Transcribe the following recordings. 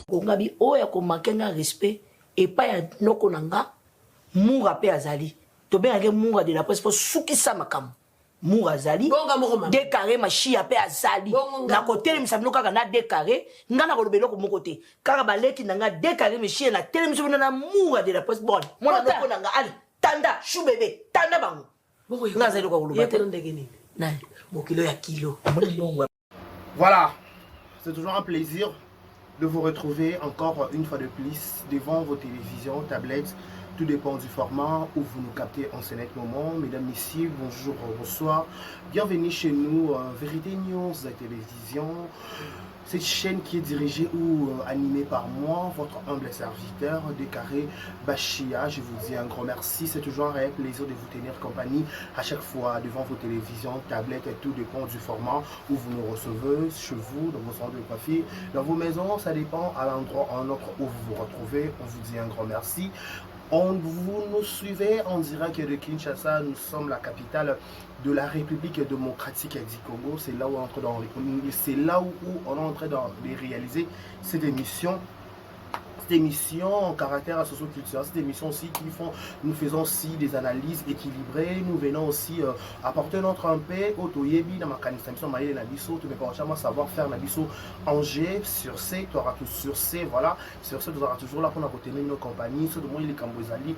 Kongabi oya ko makenga respect et pas ya noko nanga mura pe azali. To be ngé mura de la presse pour sukisa makam. Mura azali. Décaré ma chia pe azali. Na côté mi sabino kaka na décaré, ngana ko lobelo ko mon côté. Kaka baleki nanga décaré mi chia na télé mi sabino na mura de la presse bon. Mona noko nanga ali. Tanda chou bébé, tanda bango. Ngazali ko lobate ndegeni. Na bokilo ya kilo. Voilà, c'est toujours un plaisir de vous retrouver encore une fois de plus devant vos télévisions, tablettes, tout dépend du format où vous nous captez en ce net moment. Mesdames, messieurs, bonjour, bonsoir, bienvenue chez nous, Vérité News, la télévision, cette chaîne qui est dirigée ou animée par moi, votre humble serviteur, Décaré Bachia. Je vous dis un grand merci, c'est toujours un réel plaisir de vous tenir compagnie à chaque fois devant vos télévisions, tablettes, et tout dépend du format où vous nous recevez, chez vous, dans vos centres de coiffure, dans vos maisons, ça dépend à l'endroit en autre où vous vous retrouvez. On vous dit un grand merci. Vous nous suivez en direct de Kinshasa, nous sommes la capitale de la République démocratique du Congo. C'est là où on est en train de réaliser cette émission. Cette émission en caractère socio-culturel, cette émission aussi nous faisons aussi des analyses équilibrées, nous venons aussi apporter notre un peu au toyebi dans ma canisation maïe nabiso, tu ne peux pas savoir faire nabiso Angers sur C, tu auras tout sur C, voilà, sur C tu auras toujours là pour retenir nos compagnies, sur le moment il est cambozali,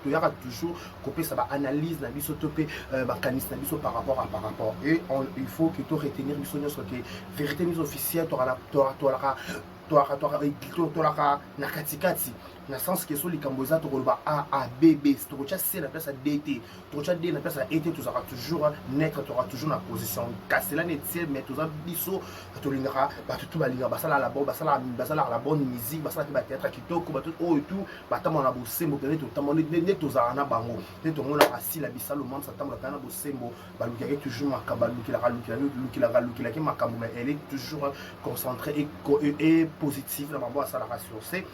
tu auras toujours copier ça va analyse nabiso topé ma canisation nabiso par rapport. Et il faut que tu retenir biso sur que vérité mise officielle, tu auras na katikati na sens que sur les camboza to ba A B B to rocha C na place à DT to rocha D na place à ET tu auras toujours naître, tu auras toujours na position casela netie mais tu as biso to lingara ba tout balinga basala la bonne basala la bonne musique basala ki ba théâtre kitoko ba tout oh et tout ba tamo na bosembo pele to tamo ne to za na bango ne to mona asi la bisalo mam sa tamo na bosembo ba lukaki toujours makaba lukila ki makambo mais elle est toujours concentrée et positive dans ma à la rassurée.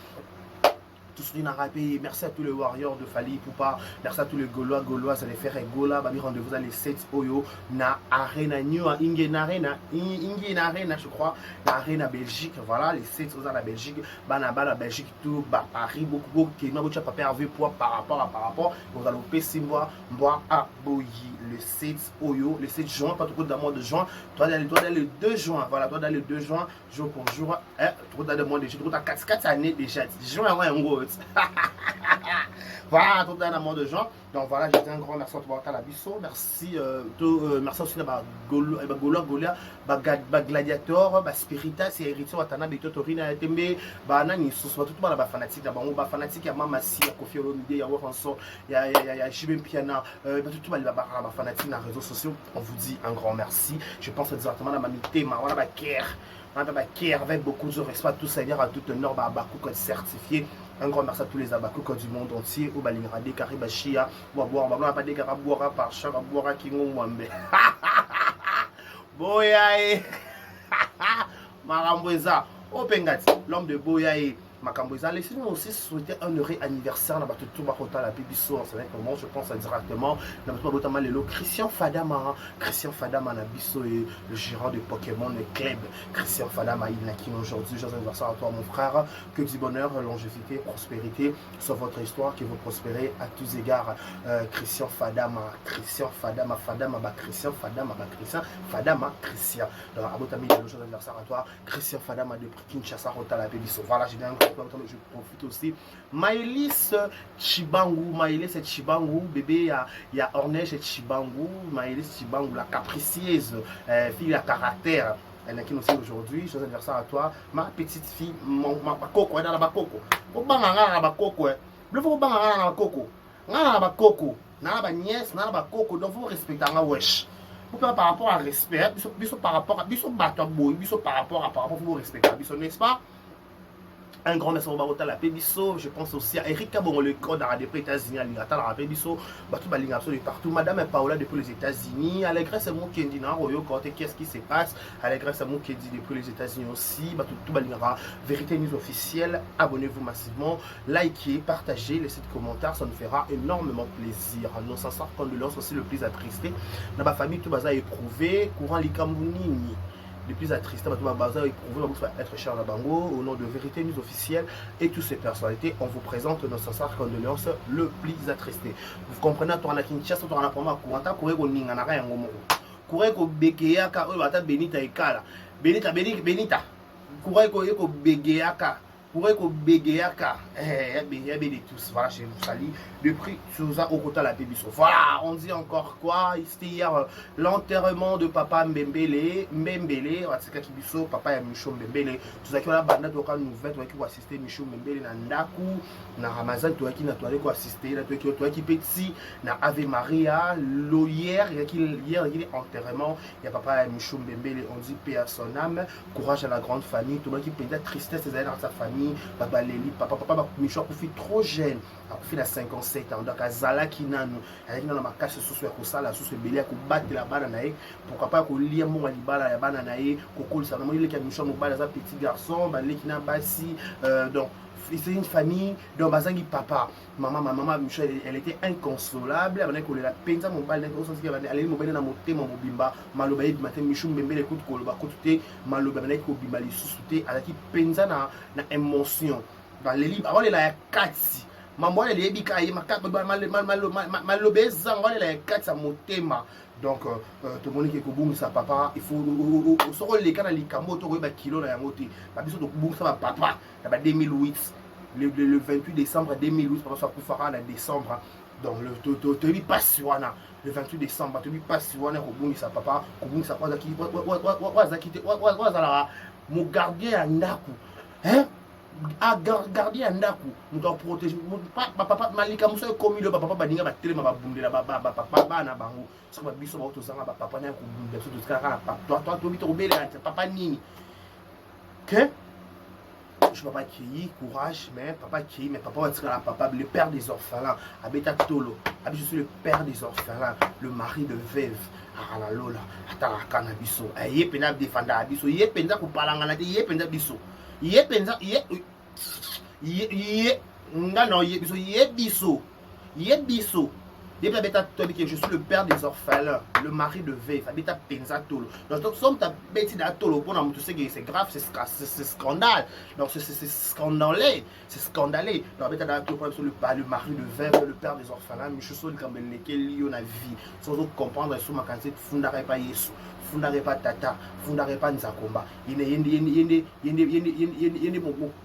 Tous les narapés, merci à tous les warriors de Fali Poupa, merci à tous les Gaulois, ça les faire Gola, bah rendez-vous à les 7 Oyo, na Arena New, Ingen Arena, je crois, la Arena Belgique, voilà, les 7 aux la Belgique, la Belgique, tout, bah Paris, beaucoup, qui n'a pas perdu poids par rapport, vous allez passer moi à Boyi, le 7 Oyo, le 7 juin, pas trop d'un mois de juin, toi d'aller le 2 juin, voilà, toi d'aller le 2 juin, jour pour jour, trop d'aller le mois de juin, trop à 4 années déjà, juin, ouais, en gros. Voilà, tout un amour de gens. Donc voilà, je dis un grand merci à toi, Calabiso. Merci, merci aussi à Gola, Gladiator, Spirita, c'est héritier Watana, Torina, Tembe, Banani, surtout la fanatique, la fanatique, Mamasi, Kofi Olomide, Yawa Ranson, Jibem Piana, tout la fanatique dans les réseaux sociaux. On vous dit un grand merci. Je pense exactement à ma mité, ma avec beaucoup de respect, tout ça, à tout honneur, Bakou code certifié. Un grand merci à tous les abakouks du monde entier. Au Balingra, des Karibachia, Bois, on va pas des Garaboira par chat, Boira Kingo Wambe. Boyae Maramboueza, Opengati, l'homme de Boyae. Makamboisa, laissez-nous aussi souhaiter un heureux anniversaire dans tout Bakota la Bibiso en ce moment, je pense directement notamment le Christian Fadama, Nabiso et le gérant de Pokémon le club Christian Fadama, il n'a qui aujourd'hui, joyeux anniversaire à toi mon frère, que du bonheur, longévité, prospérité sur votre histoire, que vous prospérez à tous égards. Christian Fadama, Christian. Donc Abotami, joyeux anniversaire à toi, Christian Fadama de Kinshasa, Rota la Bibiso. Voilà, j'ai bien je profite aussi. Maëlys Chibangu, bébé, il y a Ornège et Chibangu, Maëlys Chibangu, la capricieuse, fille à caractère. Elle est qui nous aussi aujourd'hui. Joyeux anniversaire à toi, ma petite fille, ma coco, elle est dans la coco. Vous banganga la coco, vous banganga la coco. La coco, la nièce, la coco, donc vous respectez la wesh. Vous par rapport à respect, par rapport à vous respectez, n'est-ce pas? Un grand merci à la Pébiso. Je pense aussi à Eric Kabongo, le code à des États-Unis, à l'Ingata, la Pébiso, Batou Balingaso de partout. Madame et Paola depuis les États-Unis. Allegre, c'est moi qui dis, qu'est-ce qui se passe? Allegre, c'est moi qui dis depuis les États-Unis aussi. Batou Balingara, Vérité News officielle. Abonnez-vous massivement, likez, partagez, laissez des commentaires, ça nous fera énormément plaisir. Nos sincères condoléances aussi le plus attristé. Dans ma famille, tout baza éprouvé, courant l'Ikamounini. les plus attristés, être cher à Bango, au nom de Vérité News Officielle et toutes ces personnalités, on vous présente nos sincères condoléances le plus attristé. Vous comprenez, toi, on a Kinshasa, toi, on a pas mal courant, courir au Ningana, rien au Moro. Courir au Bekeaka, Benita et Kala. Benita. Courir au Begeaka. Courir au Begeaka. Eh, tous, voilà, chez vous, salut. Le prix, Souza, au côté de la Pébisso. Voilà, on dit encore quoi? C'était hier l'enterrement de papa Mbembele. Mbembele, papa et Michou Mbembele. Tout ça qui a bande de nouvelles, qui va assister Michou Mbembele dans Ndaku, dans Ramazan, toi qui n'a pas assisté, toi qui petit, dans Ave Maria, hier, il y a enterrement, il y a papa et Michou Mbembele, on dit paix à son âme, courage à la grande famille, tout le monde qui paye la tristesse des années dans sa famille, papa Léli, papa Michou a profité trop jeune. A fait la 57 ans, donc à Zala qui n'a nous, avec nous ma casse sous ce ça, la sous ce belé, qu'on batte la banane, pourquoi pas qu'on lie mon alibala la banane, qu'on colle ça, il est Michel Mobile, un petit garçon, les qui n'a pas si, donc c'est une famille, donc Bazangi papa, maman Michel, elle était inconsolable, elle a la peine, mon bal, elle allait mobile dans mon thé, mon bimba, malobaye du matin, Michel Mbembe, écoute, Koloba, côté, malobaye, Kobimba, les sous-soutés, à la qui pensa na émotion. Les livres, avant les la 4 Maman elle est bika ma malobé zango elle est 4 motema donc tout le monde qui est au sa papa il faut au les kana likambo to ba kilo na yango te ba biso to boum ça papa na 2008 le 28 décembre 2008 papa ça kufara na décembre donc le to passe wana le 28 décembre to passe wana ko boum sa papa ko boum sa kwa wa zala mon gardien à ndaku hein à garder un ndaku nous doit protéger papa malika muso comme le papa badinga ba télé ma bundela papa na bango so ba biso ba tozanga papa na ko bundela so tozaka toi to bito obele papa nini que je papa qui courage mais papa va tirer papa le père des orphelins abeta tolo je suis le père des orphelins le mari de veuve à la lola atala kana biso aye pena défendre biso ye penza ko palanga na ye penza biso ye penza ye non ye biso depuis beta que je suis le père des orphelins le mari de veuve abeta penza tolo donc somme ta beti da tolo pour nous sais que c'est grave c'est scandale donc c'est scandaleux donc beta da tolo sur le mari de veuve le père des orphelins mais je suis le comme lequel il y a vie sans comprendre sur ma quantité fundare pas yesu fundare pas tata fundare pas nzakomba yende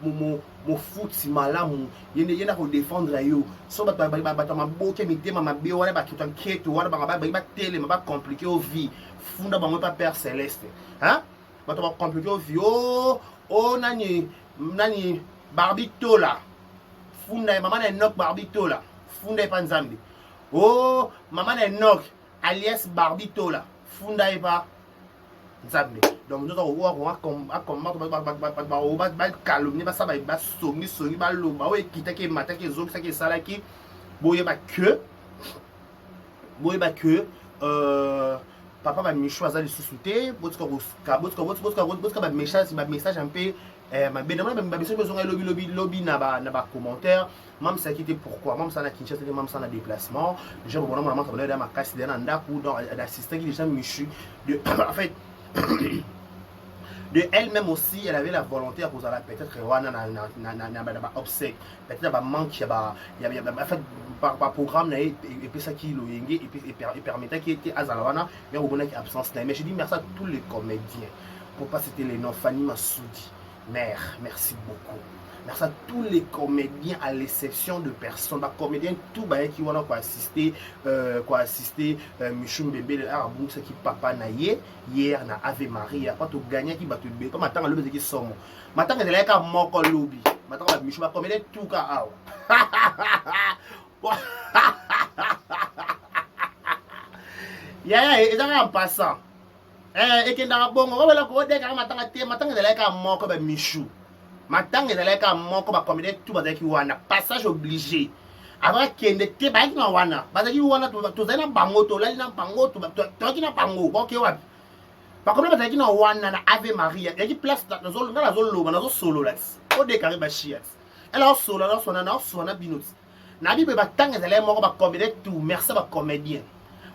mo futi malamu yende ko défendre yo so ba maboke mitema mabe wana ba kitanketo wana ba tele ba compliqué au vie funda ba pas père céleste hein ba compliqué au vie oh nani barbitola funda mama na Enoch barbitola funda pas nzambe oh mama na Enoch alias barbitola funda pas nzambe donc nous avons voir comment calomnie ba ça ba songi ba loba o ekitaki mataki zoki saki salaki boyeba que papa va me choisir de sous-souter botka ba message un peu ma bénémoine ba besoin lobby na ba commentaire même ça qui était pourquoi même ça na Kinshasa même ça na déplacement je vois mon maman ça dans ma casse dans ndaku dans l'assistant qui déjà Michu de en fait de elle-même aussi, elle avait la volonté à cause de la peut-être na obsèque peut-être ba manque il y a fait par programme et puis ça qui le et permettait qui était azalawana mais au bon absence mais je dis merci à tous les comédiens pour pas citer les noms Fanny Massoudi mère merci beaucoup. Merci à tous les comédiens à l'exception de personnes. Les comédiens tout qui vont assister Michou Mbembe Arabou ce qui papa naie hier na Ave Maria pas tout gagner qui va te bé pas matin le qui somo matin que là ka moko lobby matin Michou va comédien tout ka awa ya et ça en passant et que dans bon on va la ko de ka matin que là ka moko ba Michou matanga ezalaka moko ba comédien tout bazaki wana passage obligé avant kende te ba ki na wana bazaki wana to zana bango to lali na bango to ki na bango OK wapi ba comédien bazaki na wana na Ave Maria yaki place na zo ngala zo loba na zo solo la o de kare ba chiat alors solo na sona binoti na bibe batanga ezalaka moko ba comédien tout merci ba comédien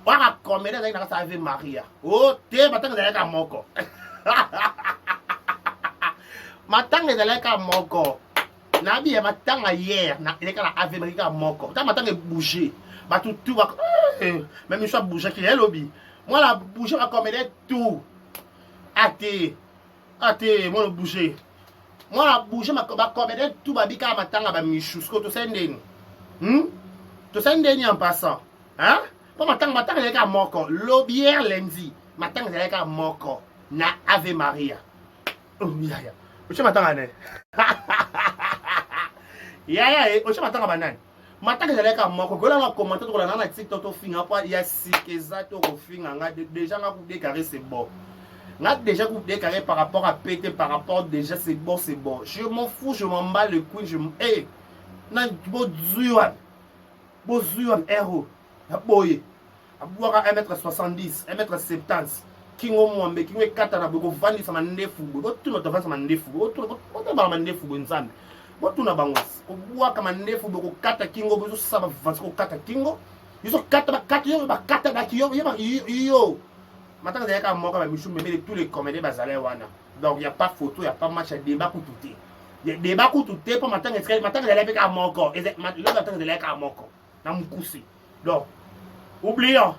waka comédien ezalaka na Ave Maria o te batanga ezalaka moko Matanga ezalaka moko. Nabi ya matanga hier, na eleka la Ave Maria moko. Ta matanga bouger. Ba tout va même je bouger qui est lobby. Moi la bouger va comme tout. Até moi le bouger. Moi la bouger ma comme tout ba bika matanga ba michou. Ce que to sendeni. To sendeni en passant. Hein? Pas matanga eleka moko. Lobby hier lundi. Matanga eleka moko. Na Ave Maria. Oh ya ya. Oche matanga ne. Ya, oche matanga banane. Matanga zaleka moko. Gola na commenter to na TikTok to finga pa ya sikeza to ko finga nga déjà nga ku décarrer c'est bon. Nga déjà ku décarrer par rapport à péter par rapport déjà c'est bon. Je m'en fous, je m'en bats le cou, na bo zuan. Bo zuan héros. Ya boye. Aboira 1m70, 1m70. Kingo mwambe kingo kata na boko vandi sama ndefu bo tuno to sama ndefu bo tuno ba ma ndefu bo nzambe bo tuna bango ko bua kama ndefu boko kata kingo bo saba vandi ko kata kingo iso kata ba kata yo ba kata ba yo matanga ya ka moka ba mishu memele tous les comédiens bazalé wana donc y a pas photo y a pas match à débat ku touté y a débat ku touté pour matanga ya la ka moko et le matanga ya ka moko na mkusi donc oublions.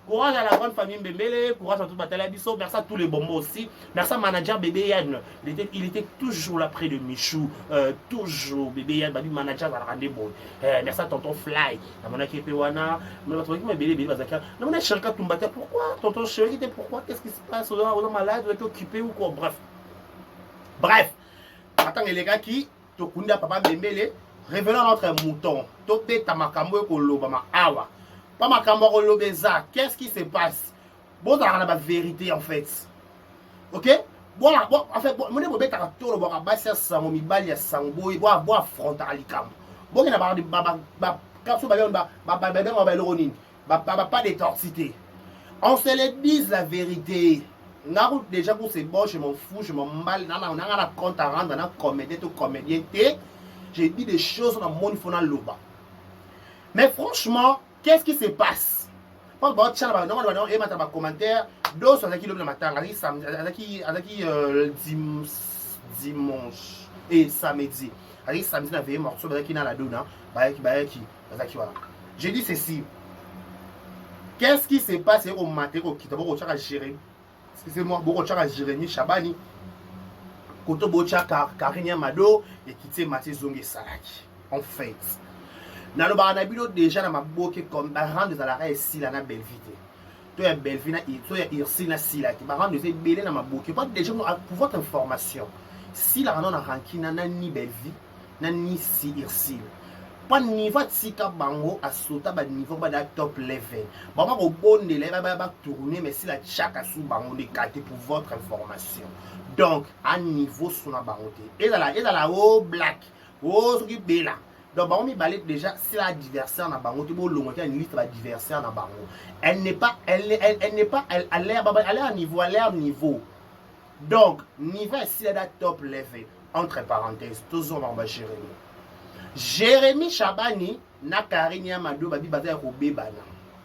Courage à la grande famille Mbembele, courage à toute ma télévision, merci à tous les bonbons aussi, merci à manager Bébé Yann, il était toujours là près de Michou, toujours Bébé Yann, babi manager à la rendez-vous, merci à tonton Fly, à mon équipe Wana, pourquoi tonton Chéri, pourquoi, qu'est-ce qui se passe, on est malade, on est occupé ou quoi, bref, attends les gars qui, Tokunda Papa Mbembele, revenons à notre mouton, Topé Tamakambo Kolobama Awa. Pas ma caméra lobeza. Qu'est-ce qui se passe? Bon, on a la vérité en fait. Ok? Bon, en fait, mon époux est à tour, on va passer ça, on va aller à Sango, on va affronter Alicam. Bon, il y a pas de pas de toxicité. On se le dise la vérité. Déjà, c'est bon, je m'en fous, je m'en mal. On a un compte à rendre, on a comédien. J'ai dit des choses dans mon iPhone loba. Mais franchement, qu'est-ce qui se passe? Quand on va dans commentaire, d'autres sont le matin, dimanche et samedi. Samedi, on a morceau qui dans la donna. J'ai dit ceci. Qu'est-ce qui se passe au matin au Kitabo Chaka Jérémy? Excusez-moi, beaucoup Chaka Jérémy Chabani. Koto Bocha Karinia Mado et Kité Maté Zongue Salaki. En fait. Dans le barnabilo déjà dans ma boucle comme rendre de la raie si la na belle vite. Toi belle vina et toi irsi na si la qui va rendre de belle dans ma boucle. Pas déjà pour votre information. Si la non a rankina na ni belle vie, na ni si irsi. Pas niveau tika bango à sauter ba niveau ba da top level. Ba ma ko bonne les ba tourner mais si la chaka sous bango de quartier pour votre information. Donc à niveau sur la bango et dans la haut black. Oh ce qui bella. Donc, on balai déjà, c'est l'adversaire dans Bango. Tu vois, le moitié de l'adversaire dans Bango. Elle n'est pas, elle est à l'air niveau. Donc, niveau ici, elle est top level. Entre parenthèses, toujours on va Jérémy Chabani, na Karine Yamado, babi bazé robé bana.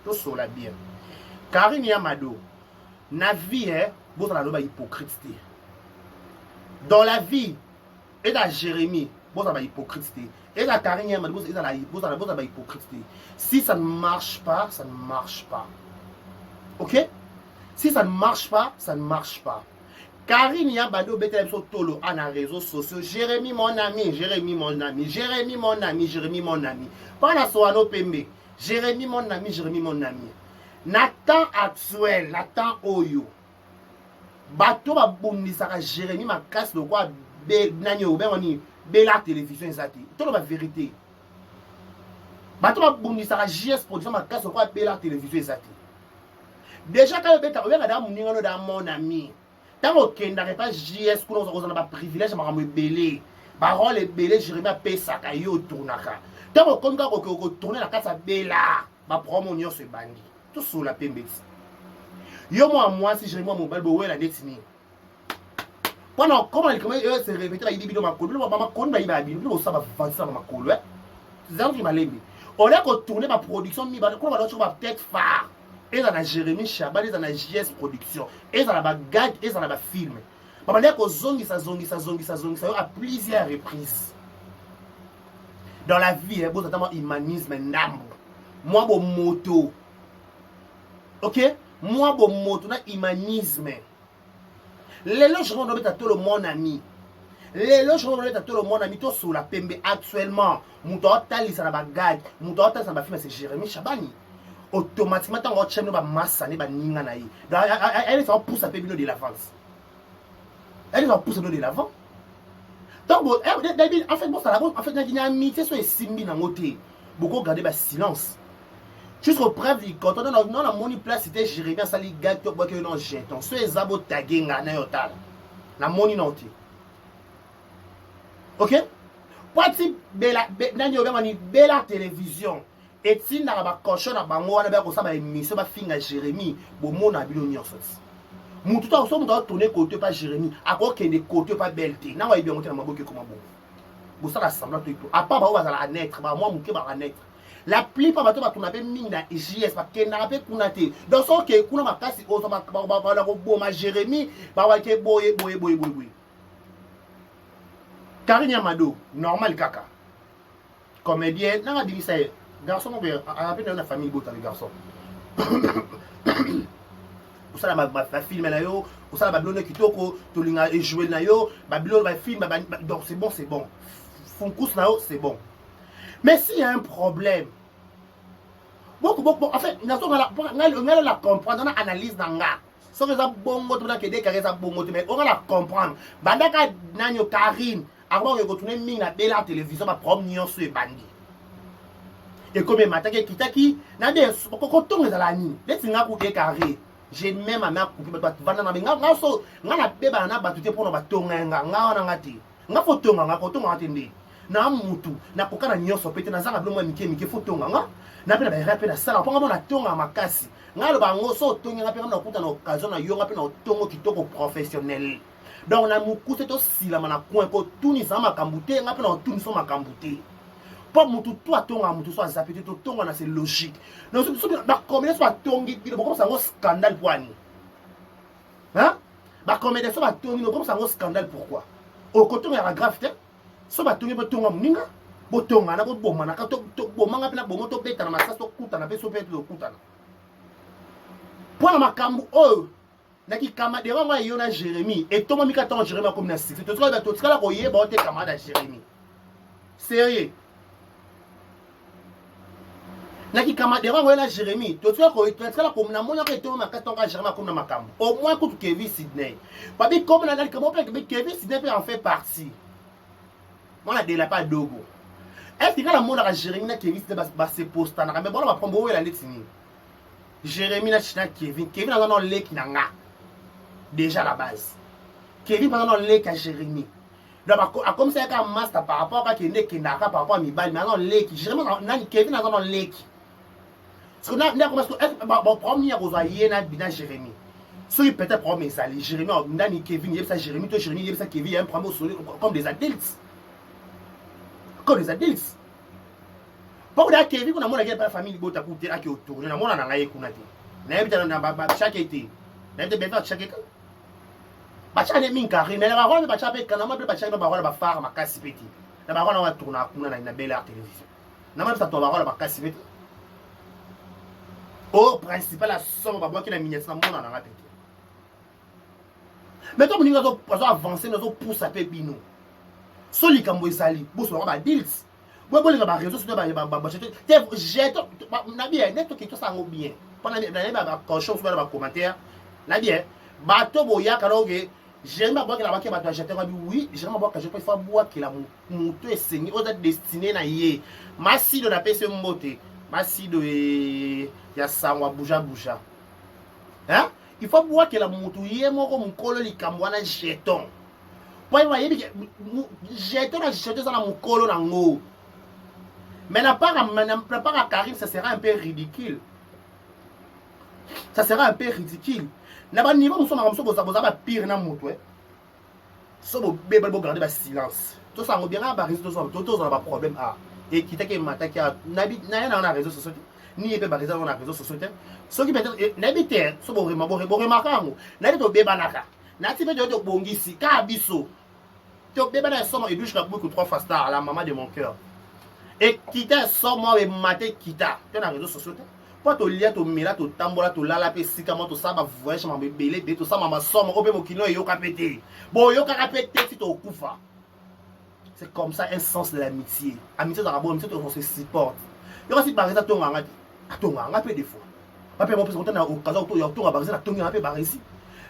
Tout cela bien. Karine Yamado, na vie, vous avez la hypocrite. Dans la vie, et dans Jérémy, vous avez hypocrite. Et la carrière, vous avez hypocrisie. Si ça ne marche pas, ça ne marche pas. Ok? Si ça ne marche pas, ça ne marche pas. Karine Yabado Betelem Sotolo a les réseaux sociaux. Jérémy mon ami, Jérémy mon ami, Jérémy mon ami, Jérémy mon ami. Pas la Soano Pembe. Jérémy mon ami, Jérémy mon ami. Nathan actuel, Nathan Oyo. Bato ba bondi saka Jérémy ma casse de quoi Nanyo ben oni Bella télévision ezati. Tout la vérité. Bato ba bondi saka JS production ma casse de quoi Bella télévision ezati. Déjà quand beta oya da muninga no da mon ami. Tant kenda pas JS ko na ba privilège ma me belé. Parole belé Jérémy a payé saka yo tournaka. Tant ko konga ko tourner la casse Bella. Ba promo nyo se bandi. Tout sur la pembeti. Yo moi si Jérémy mon balbo ouais la netini. Pendant comment il se répétait il dit ma colo ma con ba iba bi no ça va vendre ça ma colo ouais. C'est ça qui m'a lembi. On a que tourner ma production mi ba ko va sur ma tête phare. et dans la Jérémy Chaban, et dans la JS Production, et dans la gag, et dans la film. Maman dit que zongi ça à plusieurs reprises. Dans la vie, vous avez humanisme nambo. Moi bon moto. OK? Moi bon moto na humanisme. Les loges je vais tout le monde ami. Les loges je vais tout le monde ami to sur la pembe actuellement. Muto tali ça na bagage, muto tali ça na film c'est Jérémy Chabani. Automatiquement tant on chaîne ba massa ne ba ninga na yi. Elle ça pousse à pembe de l'avance. Elle va pousser de l'avant. Donc en fait bon ça la en fait na gina amitié so esimbi na ngote. Beaucoup garder ba silence. Jusqu'au preuve, quand on a mon place, c'était Jérémy Sali Gag, tu vois que non, jeton. Ce est Zabo Tagenga, na yotal. Na moni nanti. Ok? Pati bela, nani obemani bela télévision. Et si na ba cochon na bango na ba ko sa ba émission ba finga Jérémy, bo mona bilo nyonso. Mutu ta so mutu tourner côté pas Jérémy, akoko kende côté pas Belté. Na wa bien monter na maboke comme bon. Bo ça rassemblant tout. A pas ba wa za la naître, ba moi muke ba naître. La plupart bato bato nabe minga JS ba kena pe kunate donc so ke kuna makasi o so ba ko ma Jérémy ba wa ke boye Karine Amado normal kaka comédien na bi ça garçon on veut appeler une famille bota les garçons ou ça ba film na yo ou ça ba blonde kitoko to linga et jouer na yo ba blonde ba film donc c'est bon Funkus na yo c'est bon. Mais s'il y a un problème, beaucoup, en fait, on va la comprendre, on a analyse dans la. Si on a bongo, on a bongo, mais on va la comprendre. Bandaka nanyo Karine, avant de retourner mina de la télévision, ma promenade sur les bandits. Et comme matin kitaki, n'a bien, quand on est à la nuit, les singa pour carré. J'ai même ma mère coupé, bana na benga, ngaso, ngana beba na batute pour na batonga nga na ngati. Nga fotonga nga kotonga atende. Na mutu na kokana nyonso pete na zanga bilongo mike fotonga nga na pe na ba rapé na sala ponga mona tonga makasi nga lo bango so tonga pe na okuta na occasion na yonga pe na tongo kitoko professionnel donc na mukuse to sila mana coin ko tuni za makambute nga pe na tuni so makambute pas mutu to tonga mutu so azapete to tonga na c'est logique donc so ba comédie so tongi bilo comme ça un scandale poani hein ba comédie so ba tongi comme ça un scandale pourquoi au côté il y a grave so batongi botonga muninga botonga na boboma na kato bomanga pe na bomo to beta na masasa to kutana pe so pe to kutana pona makambu oyo na kikama de wango yo na Jérémy et to mami katon Jérémy comme na site to tsala to tsala ko yeba o te kamada Jérémy sérieux na kikama de wango na Jérémy to tsala ko na monya ko to makaton ka Jérémy comme na makambu au moins ko Kevin Sidney papi comme na kama pe Kevin Sidney peut en faire partie. Moi, je ne pas dogo. Est-ce que la monde a Jérémy na Kevin va se poster na mais bon on va prendre la letini. Jérémy na China Kevin a non lek na nga. Déjà à la base. Kevin pas non lek à Jérémy. Donc comme ça un master par rapport à Kende Kendaka par rapport à Mibali mais non lek Jérémy na Kevin a non lek. Parce que na commence que bon premier rosaïe na bina Jérémy. So il peut-être prendre mes alliés Jérémy na ni Kevin il ça Jérémy toi Jérémy il ça Kevin il y a un problème comme des adultes. Comme les adultes. Pourquoi d'ailleurs Kevin, on a mon la famille bota coûter à qui autour, on a mon na ngai kunati. Na ebita na chaque été. Na ebita beta chaque été. Ba chaque min carré, mais la ba chaque kana ma ba chaque ba far ma kasi petit. Na ba na tourna kuna na belle télévision. Na ma ça to ba ba kasi petit. Au principal la somme ba qui na miniature na mon na petit. Mais toi moninga zo avancer nous pousse à pebino. Soli kambo ezali boso ba deals bo bolinga ba réseau sur ba jet na bien net to ça ngo bien pendant ba cochon sur ba commentaire na bien bato boya karoge j'aime ba la ba ke ba jeter ba oui j'aime ba je peux faire boire que la muto eseni o da destiné na ye masido na pese mbote masido ya sangwa bouja hein il faut boire que la muto ye moko mukolo likambo na jeton. J'étais dans mon colo nango. Mais n'a pas à Karine, ça sera un peu ridicule. Ça sera un peu ridicule. N'a pas niveau nous sommes à pire dans mon toit. So bébé garder le silence. Tout ça on bien à réseau tout ça pas problème ah et qui t'a que mata qui a nabi na na réseau sociaux. ni ebe bakeza dans les réseaux sociaux ceux qui peut-être n'habite so bo remarkango na to beba naka na ti pe to bongisi ka biso to beba na somo et douche la beaucoup 3 fois star la maman de mon cœur et quitter somo et maté kita to na réseaux sociaux pas to lia to mira to tambola to lala pe sikama to saba voyage ma belé de to sama ma somo obe mokino yo ka pété bon yo ka pété si to kufa. C'est comme ça un sens de l'amitié. Amitié dans la bonne amitié, on se supporte. Il y a aussi par exemple un peu des fois. Après mon président au cas où il y a un barrage un peu barré.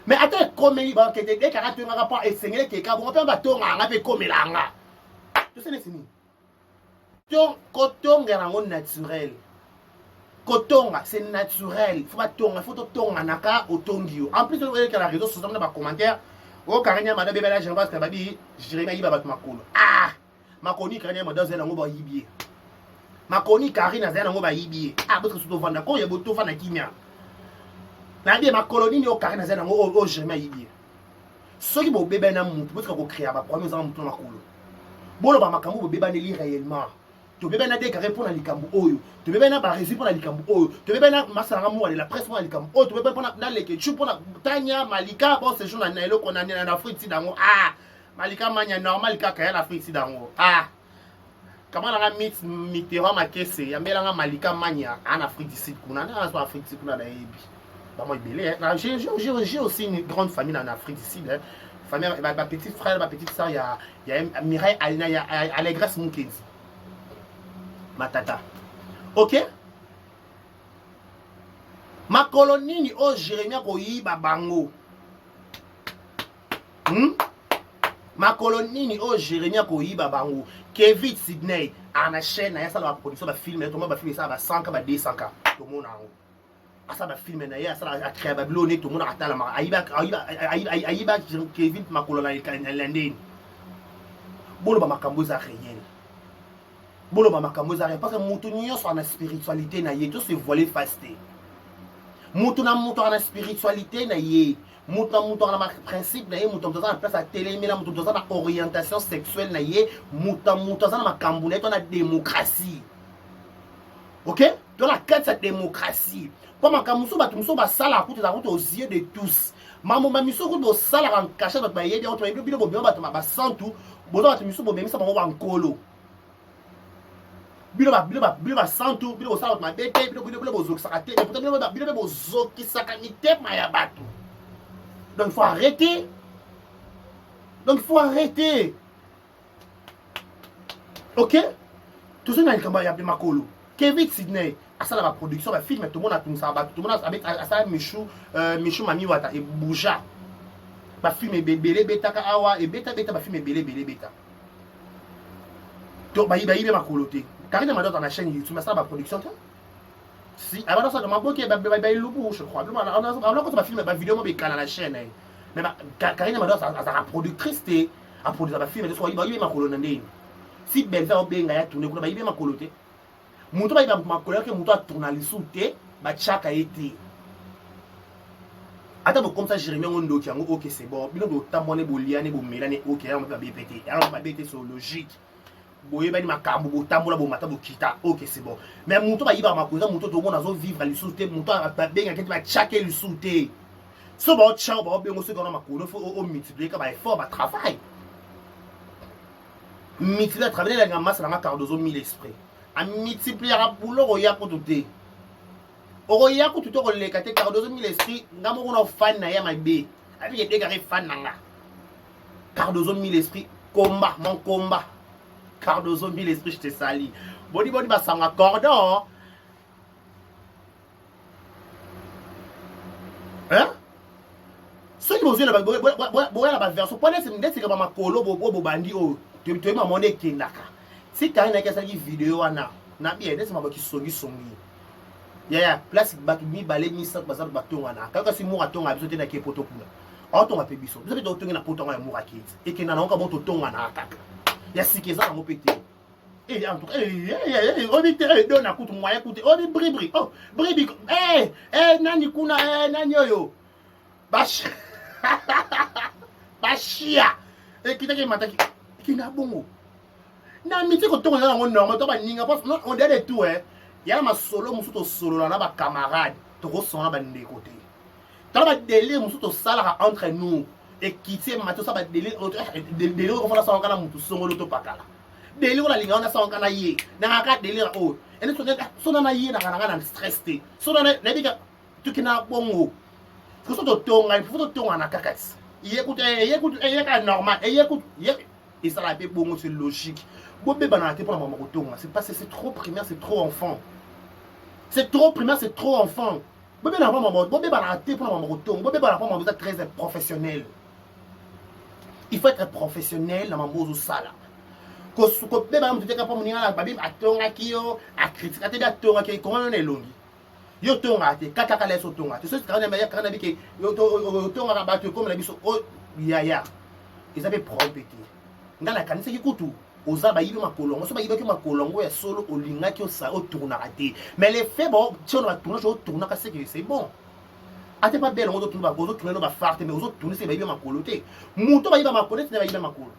Mais attends comme il va que des caractères n'a pas enseigné que quand on peut bateau un peu comme là. Tu sais c'est fini. Coton est naturel. Coton c'est naturel. Faut pas ton, faut ton anaka au tongio. En plus on que la réseau social dans les commentaires. Oh Karina madame bébé là je pense que babi Jérémie Iba bat makolo. Ah makoni Karina madame zena ngo ba yibie. Makoni Karina zena ngo ba yibie. Ah parce que surtout vanda ko ya boto fana kimia. Na bien makoloni ni o Karina zena ngo o Jérémie yibie. Soki bo bébé na mutu parce que ko créer ba premier za mutu makolo. Bolo ba makambo bo bébé ne li réellement. To bébé na déclaré pour na likambo oyo. To bébé na ba rési pour na likambo oyo. To bébé na masanga mo la presse pour na likambo oyo. To bébé pour na leke chu pour na Tanya Malika bon ce jour na elo ko na na Afrique ti dango. Ah Malika manya normal ka ka na Afrique ti dango. Ah comment la Mitterrand ma kese ya mbela Malika manya en Afrique du Sud kuna na so Afrique ti kuna da yebi. Ba mo belé. J'ai aussi une grande famille en Afrique du Sud. Famille ma petit frère, ma petite sœur, il y a Mireille Alina, il y a Allegras Mukenzi. Ma tata. Ok? Ma colonie ni o Jérémie Koyiba Bango. Ma colonie ni o Jérémie Koyiba Bango. Kevin Sydney. À la chaîne, il y a ça la production de film. Tout le monde va filmer ça à 100 à 200 K. Tout le monde en haut. À ça va filmer, il y a ça à créer Babylone. Tout le monde attend la main. Aïba Kevin ma colonie l'Indien. Bon, ma camboza réel. Bolo ba makambo za parce que mutu nyonso na spiritualité na ye to se voiler fasté. Mutu na spiritualité na ye, mutu na principe na ye, mutu na place à télé mais la mutu na orientation sexuelle na ye, mutu na makambo na na démocratie. OK? Dans la quête cette démocratie. Pas makambo so batu so ba sala kutu za kutu aux yeux de tous. Maman mamiso kutu bo sala en cachet ba ye de autre bilo bo batu ba santu, bo batu miso bo bemisa ba nkolo. Bilo ba santu bilo sa ma bete bilo zo sakate et pourtant bilo zo ki sakanite ma ya batu. Donc il faut arrêter. OK? Tout ça na kamba ya makolo. Kevin Sydney à ça la production ba film tout le monde a tout ça ba tout le monde avec à ça Michou Mami Wata et Bouja. Ba film belé beta ka awa et beta ba film belé beta. Donc ba ibe makolo te. Karine m'a donné dans la chaîne YouTube, ça ma production. Si, avant ça, je m'en bloqué, je crois. On a quand ma film, ma vidéo, mais dans la chaîne. Mais Karine m'a donné la productrice, a produit ma film, il va y ma colonne. Si belle fait bien, il a tourné, il va ma coloté. Mon tour, il va ma colère, que mon tour tourne à l'issouté, ma tchak a été. Attends, comme ça, Jérémie, on doit dire, ok, c'est bon. Il doit t'amener, boliane, bomélane, ok, on va bépéter. Alors, on va bépéter sur logique. Boye bani makambo botambola bo mata bo kita OK c'est bon mais muto ba yiba makoza muto to mona zo vivre li soute muto ba benga kete ba chake li soute so ba tchao ba bengo se kona makono faut o multiplier ka ba effort ba travail multiplier travailler la masse la Cardozo 1000 esprits a multiplier a boulot o ya ko toté o ya ko tuto ko le kate Cardozo 1000 esprits ngamo ko no fan na ya mabe abi ye dégaré fan nanga Cardozo 1000 esprits combat mon combat Cardozo 1000 esprits, je te sali. Body ba sanga cordon. Hein? Ceux qui m'ont vu la version, pour c'est que ma colo bo bandi o. Tu m'as monné kindaka. Si tu as une vidéo na bien, c'est ma qui songi. Ya place batu mi balé mi sa bazar batonga na. Kaka si moura tonga biso te na ke poto kuna. Auto ma pe biso. Biso te tonga na poto nga moura kit. Et que na nga bon tonga na kaka. Il y a 6 qui sont en pété. Et en tout cas, on dit donne à coup de moyen coûter. On dit bribri. Oh, bribri. Nani kuna, nani yo. Bash. Bashia. Et qui t'a dit mataki. Qui n'a bon. Na miti ko tonga na on normal to ba ninga parce on dit tout Il y a ma solo, mon solo, là, ma camarade, tu ressens là, des côtés. Tu as délire, mon salle entre nous, et quitter ma tout ça, délire, on va la savoir quand on son l'auto pas là. Délire, la ligue, on a ça en canaille, n'a pas délire, oh, et nous sommes dans la n'a stress, son dans la biga, tu qui n'a bon mot. Faut que tu tonnes, il faut que tu tonnes en cacasse. Il écoute, normal, et ça la paix bon, c'est logique. Bon bébé banalité pour la maman retour, c'est trop primaire, c'est trop enfant. C'est trop primaire, c'est trop enfant. Bon bébé banalité pour la maman retour, bon bébé banalité vous êtes très professionnel. Il faut être professionnel dans ma bozo sala. Ko bébé banalité tu t'es capable de venir là, babi atonga kio, a critiquer, te atonga ki comment on est longi. Yo tonga te kaka laisse tonga. Tu sais quand on est quand on que yo tonga rabattu comme la biso oh ya. Ils avaient prompté. Ngala kanisa kikutu. Oza bayibi makolongo so bayibi makolongo ya solo olinga ki osa o tourna raté mais les faits bon si on va tourner je tourner ka c'est bon ate pas belle on doit tourner ba gozo tourner ba farte mais ozo tourner c'est bayibi makoloté muto bayibi makoloté c'est bayibi makolo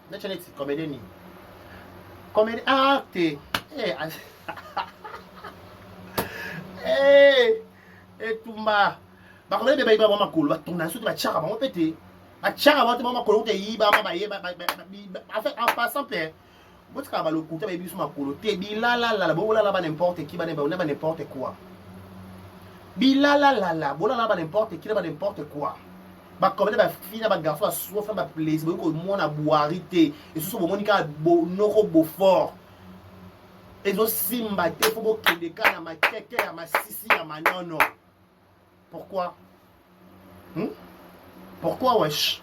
na chane c'est comédien ni comédien arte eh tumba ba comédien bayibi makolo ba tourner surtout ba chaka ba pété achaka ba ma makolo te yiba ma bayiba en fait en passant père votre cabalo côté bayibi sur makolo te bilala bola la ba n'importe qui ba n'importe quoi bilala bola la ba n'importe qui ba n'importe quoi ba comme ba fina ba garçon soif ba plaisir ko mo na boarité et ce bon monika bo noko bo fort et zo simba te fo bo kedeka na ma keke ya ma sisi ya manono pourquoi pourquoi wesh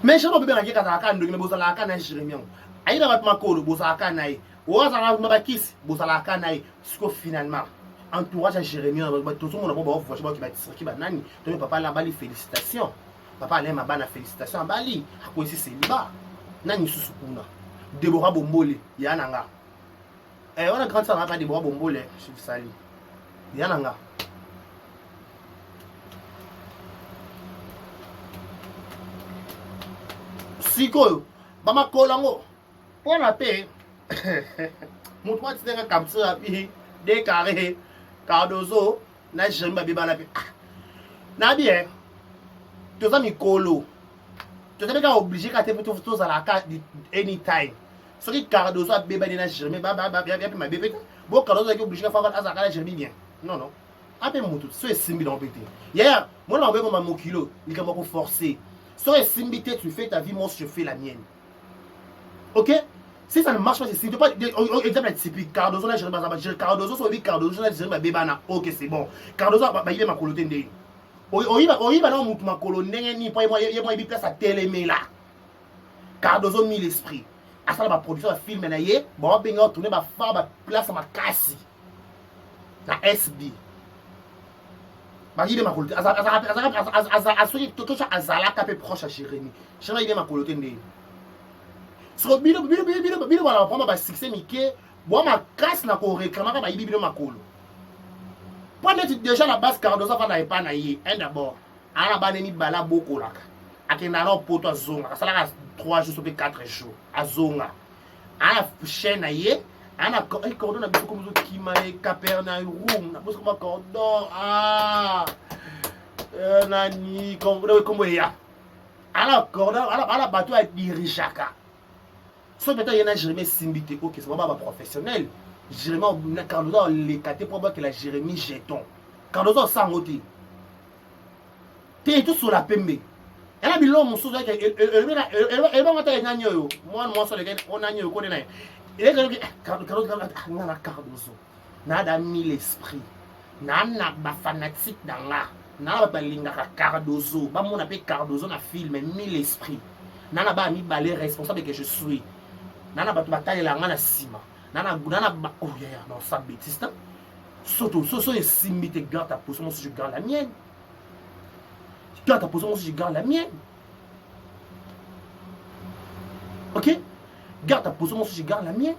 mais je ne peux pas dire que ça a mais vous allez à Jérémie aïe na bat makolo vous allez à naï ou à la mabakis vous allez à naï ce finalement entourage à Jérémie tout le monde va voir qui va nani donc papa là bali félicitations papa allait ma bana félicitations à Bali à quoi ici c'est liba nani susukuna Deborah Bombole yananga on a grand ça pas Deborah Bombole je salue yananga sikoyo bama kolango pour la paix mutwa tsenga kamsa bi de carré Cardozo na jemba biba na bi na bien tous amis kolo tu sais pas obligé quand tu tous à la carte anytime ce qui Cardozo biba na jemba ma bébé bon Cardozo est obligé à faire azaka na jemba bien non après mutu so esimbi dans pété hier moi na ngwe ma mokilo ni kama ko forcer so esimbi tu fais ta vie moi je fais la mienne. OK. Si ça ne marche pas, c'est pas exemple typique. Cardozo na Jérémie Bazaba. Cardozo so bi Cardozo na Jérémie Bebana. OK, c'est bon. Cardozo ba yebe makolo tende. Oyiba na mutu makolo ndenge ni pa moi bi place à télémé là. Cardozo mis l'esprit. À ça la production de film na ye, bon benga tourner ba fa ba place ma kasi. Na SB. Ba yebe makolo tende. Azala tout ça azala capé proche à Jérémie. Jérémie yebe makolo tende. So bino bana prendre ba succès mike bo ma casse na ko réclamer ba yibi bino makolo pendant déjà la base Cardozo va na pas na yi un d'abord ala ba ni bala boko laka akenda na poto azonga sala 3 jours sur 4 jours azonga ala chaîne na yi ana cordon na biso comme zo kima e Capernaum na bosko ma cordon nani comme ya ala cordon ala bateau a dirijaka. So maintenant il y en a Jérémie Simbité, ok, c'est pas professionnel. Jérémie Cardozo les caté pour voir que la Jérémie jeton. Cardozo sans côté. T'es tout sur la pembe. Elle a mis l'homme sous elle va monter un agneau. Moi sur les gars, on a agneau connaît. Et Cardozo nada mis l'esprit. Nana ba fanatique dans là. Nana ba linga Cardozo. Ba mon appelle Cardozo na film mis l'esprit. Nana ba mi balé responsable que je suis. Nana batu bataille la ngana sima nana ba oh ya non ça bêtise surtout et simbi te garde ta position moi si je garde la mienne garde ta position moi si je garde la mienne OK garde ta position moi si je garde la mienne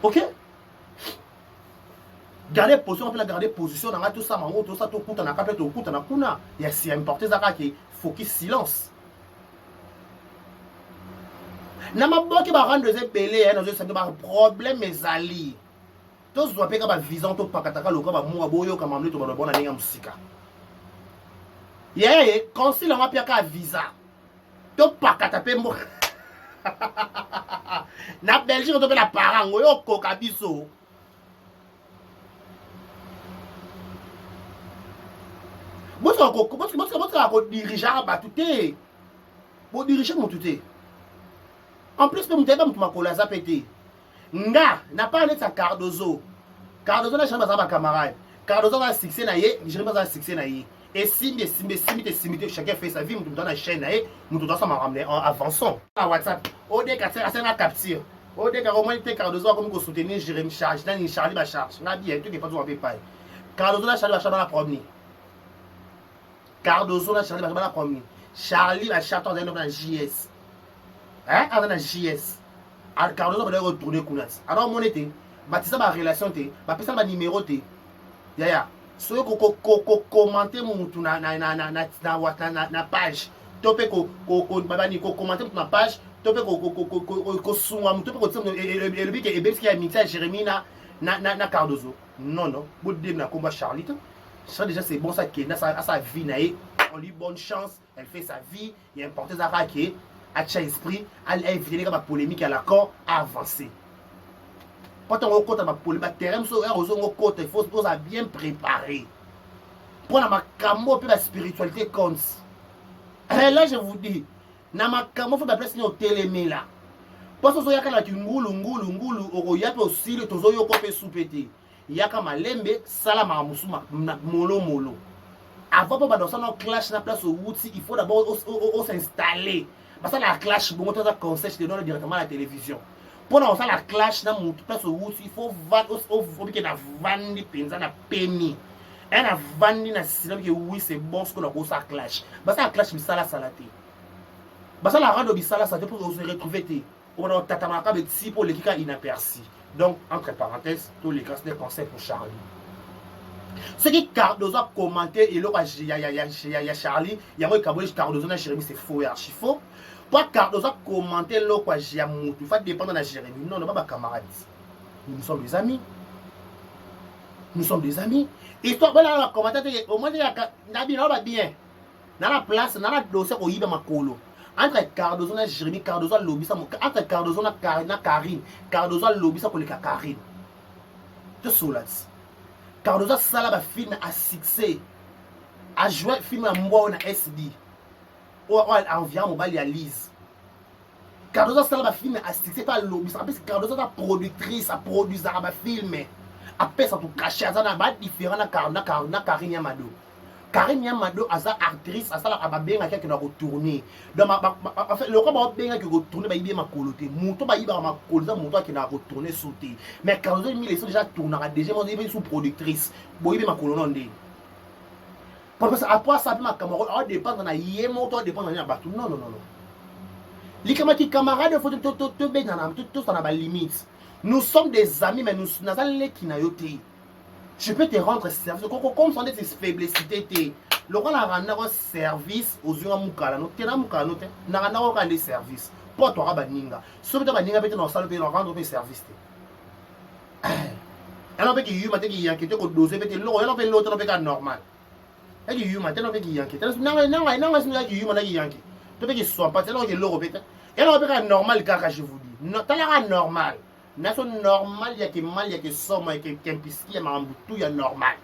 OK garder position on peut garder position dans tout ça mango tout ça tout kuta na kapé tout kuta na kuna il y a si important ça qui focus silence Na maboki ba rendre ze belé hein, ça ba problème ezali. Tous doit peka ba vision to pakataka loka ba munga boyo ka mamle to ba bona ninga musika. Yeah, conseil on pia ka visa. To pakata pe mo. Na Belgique to pe la parango yo koka biso. Boso ko dirigeant ba tuté. Bo dirigeant mo tuté. En plus, même pas ma colaza pété. Nga, n'a pas net sa Cardozo. Cardozo n'a jamais pas camarade. Cardozo va succès naïe, je n'ai pas succès naïe. Et simbe, chacun fait sa vie, nous dans la chaîne naïe, nous devons s'en ramener en avançant. À WhatsApp, au début, c'est la capture. Au début, au moins, Cardozo comme qu'on soutenir Jérémy Charge, dans une Charlie Bacharge. N'a bien, tout n'est pas tout en paye. Cardozo n'a Charlie Bacharge dans la première. Cardozo n'a Charlie Bacharge dans la première. Charlie Bacharge dans un JS. Hein, avec la JS. Alors, Cardozo va retourner Kounas. Alors, mon été, bâtissez ma relation, bâtissez ma numéro. Yaya, si vous commentez mon page, topé commenter ma page, topé Jérémy na Cardozo. Non, non, vous dites na combat Charlie. Ça déjà c'est bon ça qui est sa vie, on lui bonne chance, elle fait sa vie, il y a important ça qui à chaque esprit, elle éviter comme polémique à l'accord avancé. Quand on compte ma polémique, terrain sur un côté, il faut bien préparer. Pour la macamo la spiritualité compte. Et là je vous dis, na macamo faut la place au télémé là. Parce que soya kana ngulu okoyape aussi le tozo yo kopé soupété. Yaka malembe salama musuma molo. Avant de danser dans clash na place au outil, il faut d'abord s'installer. Parce que la clash, bon, on a conseil, je te donne directement à la télévision. Pour lancer la clash, place au outil, il faut vendre des penza na pémi. Et na vendre na système que oui, c'est bon ce qu'on a pour ça clash. Parce que la clash, c'est la salate. Parce que la rando bisala ça pour se retrouver. On a tatamaka avec si pour l'équipe inaperçu. Donc, entre parenthèses, tous les des conseils pour Charlie. Ce qui Cardozo a commenté, et là, il y a Charlie, il y a moi qui Cardozo, Jérémy, c'est faux et archi faux. Pour Cardozo a commenté, là, j'ai un mot, il faut dépendre de Jérémy. Non, non, pas ma camarade. Nous sommes des amis. Nous sommes des amis. Histoire, voilà, la commentateur, au moins, il y a bien. Dans la place, dans la dossier, il y a ma colo. Entre Cardozo et Jérémy, Cardozo a lobby ça. Entre Cardozo et Karine, Cardozo a lobby ça pour les Karine. Tout ça là. Cardozo a salé un film à succès. A joué un film à moi na SD. Ou environ mobile à Lise. Cardozo a salé un film à succès par lobby ça. Parce que Cardozo est productrice, a produit un film. Après ça tout caché, ça n'a pas différent na Karine Yamado. Karine Yamado a sa actrice, a sa la bien qui doit retourner. Donc en fait le roi bien qui retourner ba ibe ma coloté. Mouton ba iba ma coloté, mouton qui doit retourner sauter. Mais Cardozo il laisse déjà tourner déjà mon ibe sous productrice. Bo ibe ma coloté. Parce que après ça ma camarade on dépend na yemo to dépend na batou. Non non non non. Les camarades faut te ben na tout ça na ba limite. Nous sommes des amis mais nous n'avons qui na yoté. Je peux te rendre service. Comme sont des faiblesses, le roi a rendu service aux yeux de Moukala. Nous avons rendu service. Pour toi, Baninga. Si tu as Baninga, tu as rendre service. Alors, tu as dit que tu as dit que tu as dosé, tu as dit que l'autre est normal. Tu as dit que tu as dit que tu as dit que tu as dit que tu as dit que normal, je vous dis. Tu as normal. Naso normal, il y a que mal, il y a que somme, il y a que kempiski, il y a tout, il y a normal.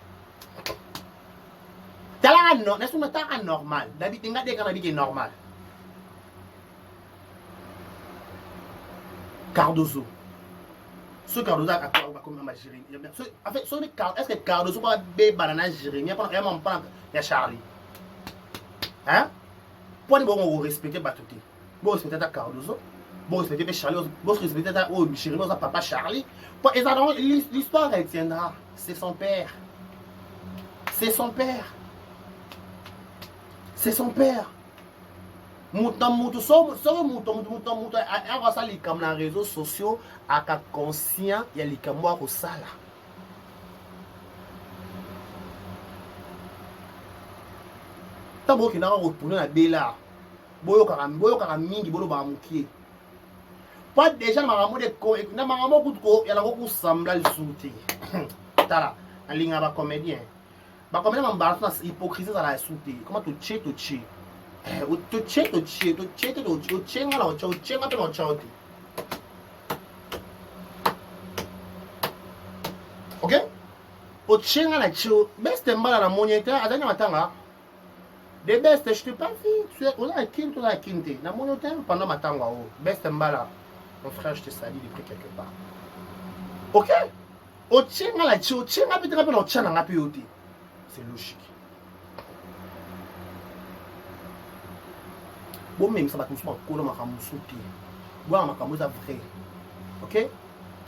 T'as la normal. D'habitude, il y a des normal. Cardozo. Ce Cardozo a comme un Jérémy. En fait, est-ce que Cardozo va be banana Jérémy? Il y a Charlie. Hein? Pour nous, on respecte Batouti. Bon, respecter Cardozo. Bon, respecter Charlie, bon, respecter Jérémy, papa Charlie. L'histoire, elle tiendra. C'est son père. C'est son père. C'est son père. Mouton, dans les réseaux sociaux, à conscient, il y a les camois au sala. Tant que nous avons retourné à Béla, boyo kara mingi bolo ba mukie. Pas déjà dans ma de ko na ma mo ko ya la ko sambla le souté. Tala, en ligne ba comédien. Ba comédien m'a na hypocrisie dans la souté. Comment tu tché tu tché. Tu tché tu tché tu tché tu tché ngala o tché ngapa no tché. OK? O tché ngala tché. Best mbala na moniteur azanya matanga. De best je te pas vu. Tu es on a kinte na moniteur pendant matanga o. Best mbala. Mon frère, je te salue depuis quelque part. Ok? C'est logique. Bon, même ça va tout le monde vrai. Ok?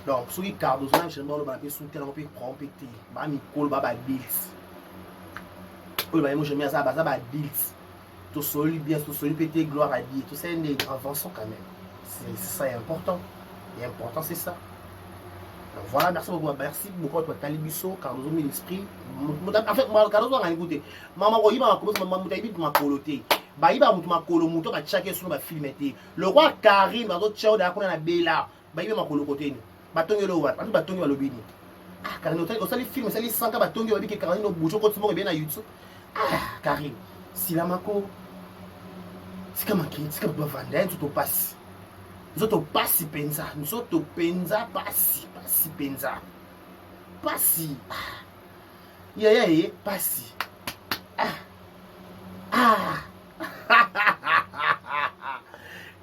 Donc, si vous avez un je vais soutenir un peu prendre un petit. Je vais faire des bills. Je vais faire des bills. Tout seul, bien, tout seul, petit, gloire à Dieu. Tout ça, c'est avançant quand même. C'est ça, est important. Et important, c'est ça. Donc voilà, merci beaucoup. Merci beaucoup pour Talibiso, car nous avons mis l'esprit. En fait, moi, quand nous avons écouté, maman, il va commencer, maman, il va coloter. Bah, il va coloter, il va chaque jour, il va filmer. Le roi Karim, il va tchao, il va bella. Bah, il va coloter. Batongue le roi, batongue le bini. Ah, Karim, au sein des films, c'est les 100 batongue, il va dire que Karim, il va bouger, il va bien à YouTube. Ah, Karim, si la mako, c'est comme un kid, c'est comme un vendeur, tout passe. Nous autres passi penza, nous autres penza passi penza, passi, passi,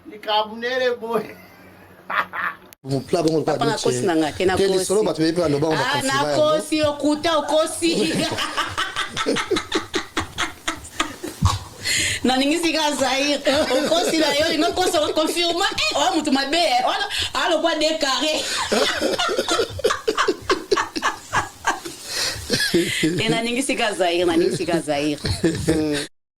les cabinets boy. Mon plat bon papa na kosi na ngate na kosi. Solo ba tu peux no ba on va na kosi okuta okosi. Na ningisi ka Zaïre okosi la yo ngo kosi confirma o mutu mabe alo kwa décarré. Na ningisi ka Zaïre